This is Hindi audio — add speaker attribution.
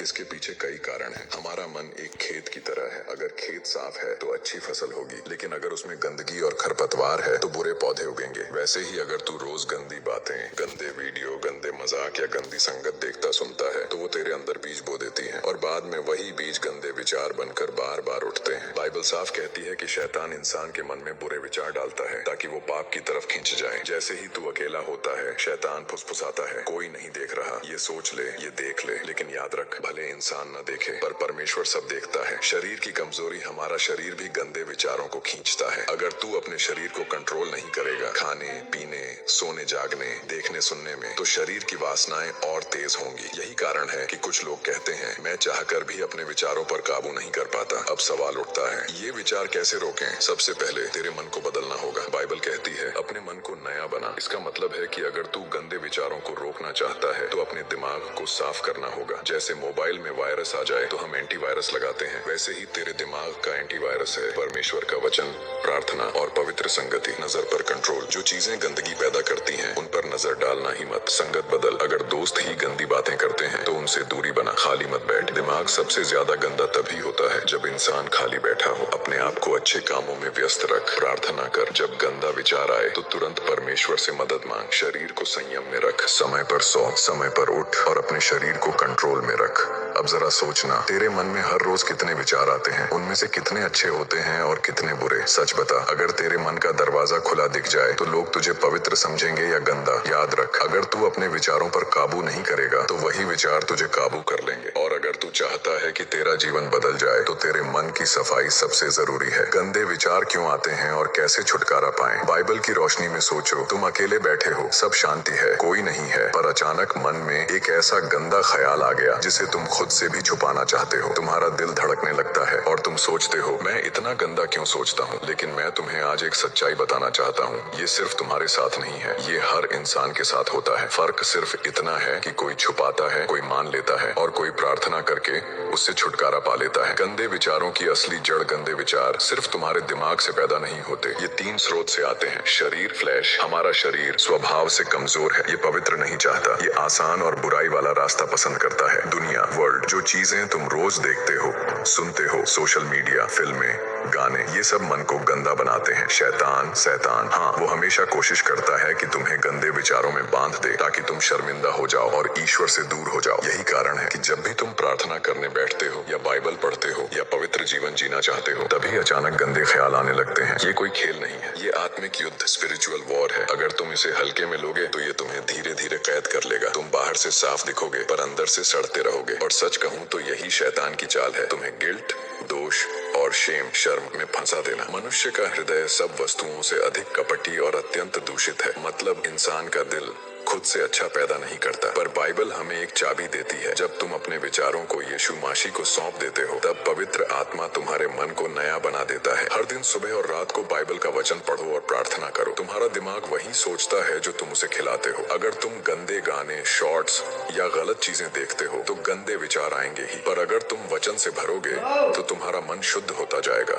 Speaker 1: इसके पीछे कई कारण हैं। हमारा मन एक खेत की तरह है। अगर खेत साफ है तो अच्छी फसल होगी, लेकिन अगर उसमें गंदगी और खरपतवार है तो बुरे पौधे उगेंगे। वैसे ही अगर तू रोज गंदी बातें, गंदे वीडियो, गंदे मजाक या गंदी संगत देखता सुनता है तो वो तेरे अंदर बीज बो देती है और बाद में वही बीज गंदे विचार बनकर बार बार उठते हैं। बाइबल साफ कहती है कि शैतान इंसान के मन में बुरे विचार डालता है ताकि वो पाप की तरफ खींच जाए। जैसे ही तू अकेला होता है, शैतान फुसफुसाता है, कोई नहीं देख रहा, ये सोच ले, ये देख ले, लेकिन याद रख, भले इंसान न देखे पर परमेश्वर सब देखता है। शरीर की कमजोरी, हमारा शरीर भी गंदे विचारों को खींचता है। अगर तू अपने शरीर को कंट्रोल नहीं करेगा खाने पीने, सोने जागने, देखने सुनने में, तो शरीर की वासनाएं और तेज होंगी। यही कारण है कि कुछ लोग कहते हैं मैं चाहकर भी अपने विचारों पर काबू नहीं कर पाता। अब सवाल उठता है, ये विचार कैसे रोकें? सबसे पहले तेरे मन को बदलना होगा। बाइबल कहती है अपने मन को नया बना। इसका मतलब है कि अगर तू गंदे विचारों को रोकना चाहता है तो अपने दिमाग को साफ करना होगा। जैसे मोबाइल में वायरस आ जाए तो हम एंटीवायरस लगाते हैं, वैसे ही तेरे दिमाग का एंटीवायरस है परमेश्वर का वचन, प्रार्थना और पवित्र संगति। नजर पर कंट्रोल। जो चीजें गंदगी पैदा करती हैं उन पर नजर डालना ही मत। संगत बदल। अगर दोस्त ही गंदी बातें करते हैं तो उनसे दूरी बना। खाली मत बैठ। दिमाग सबसे ज्यादा गंदा तभी होता है जब इंसान खाली बैठा हो। अपने आप को अच्छे कामों में व्यस्त रख। प्रार्थना कर। जब गंदा विचार आए तो तुरंत परमेश्वर से मदद मांग। शरीर को संयम में रख। समय पर सो, समय पर उठ और अपने शरीर को कंट्रोल में रख। अब जरा सोचना, तेरे मन में हर रोज कितने विचार आते हैं? उनमें से कितने अच्छे होते हैं और कितने बुरे? सच बता। अगर तेरे मन का दरवाजा खुला दिख जाए तो लोग तुझे पवित्र समझेंगे या गंदा? याद रख, अगर तू अपने विचारों पर काबू नहीं करेगा तो वही विचार तुझे काबू कर लेंगे। और अगर तू चाहता है कि तेरा जीवन बदल जाए तो तेरे मन की सफाई सबसे जरूरी है। गंदे विचार क्यों आते हैं और कैसे छुटकारा पाएं? बाइबल की रोशनी में सोचो। तुम अकेले बैठे हो, सब शांति है, कोई नहीं है, पर अचानक मन में एक ऐसा गंदा ख्याल आ गया जिसे तुम खुद से भी छुपाना चाहते हो। तुम्हारा दिल धड़कने लगता है और तुम सोचते हो मैं इतना गंदा क्यों सोचता हूँ। लेकिन मैं तुम्हें आज एक सच्चाई बताना चाहता हूँ, ये सिर्फ तुम्हारे साथ नहीं है, ये हर इंसान के साथ होता है। फर्क सिर्फ इतना है कि कोई छुपाता है, कोई मान लेता है और कोई प्रार्थना करके उससे छुटकारा पा लेता है। गंदे विचारों की असली जड़, गंदे विचार सिर्फ तुम्हारे दिमाग से पैदा नहीं होते, ये 3 स्रोत से आते हैं। शरीर, फ्लैश। हमारा शरीर स्वभाव से कमजोर है, ये पवित्र नहीं चाहता, ये आसान और बुराई वाला रास्ता पसंद करता है। दुनिया, वर्ल्ड, जो चीजें तुम रोज देखते हो, सुनते हो, सोशल मीडिया, फिल्में, गाने, ये सब मन को गंदा बनाते हैं। शैतान, हाँ, वो हमेशा कोशिश करता है कि तुम्हें गंदे विचारों में बांध दे ताकि तुम शर्मिंदा हो जाओ और ईश्वर से दूर हो जाओ। यही कारण है कि जब भी तुम प्रार्थना करने बैठते हो या बाइबल पढ़ते हो या पवित्र जीवन जीना चाहते हो, तभी अचानक गंदे ख्याल आने लगते हैं। ये कोई खेल नहीं है, ये आत्मिक युद्ध, स्पिरिचुअल वॉर है। अगर तुम इसे हल्के में लोगे तो ये तुम्हें धीरे धीरे कैद कर लेगा। तुम बाहर से साफ दिखोगे पर अंदर से सड़ते रहोगे। और सच कहूँ तो यही शैतान की चाल है, तुम्हें गिल्ट, दोष और शर्म में फंसा देना। मनुष्य का हृदय सब वस्तुओं से अधिक कपटी और अत्यंत दूषित है। मतलब इंसान का दिल खुद से अच्छा पैदा नहीं करता। पर बाइबल हमें एक चाबी देती है। जब तुम अपने विचारों को यीशु मसीह को सौंप देते हो, तब पवित्र आत्मा तुम्हारे मन को नया बना देता है। हर दिन सुबह और रात को बाइबल का वचन पढ़ो और प्रार्थना करो। तुम्हारा दिमाग वही सोचता है जो तुम उसे खिलाते हो। अगर तुम गंदे गाने, शॉर्ट्स या गलत चीजें देखते हो तो गंदे विचार आएंगे ही, पर अगर तुम वचन से भरोगे तो तुम्हारा मन शुद्ध होता जाएगा।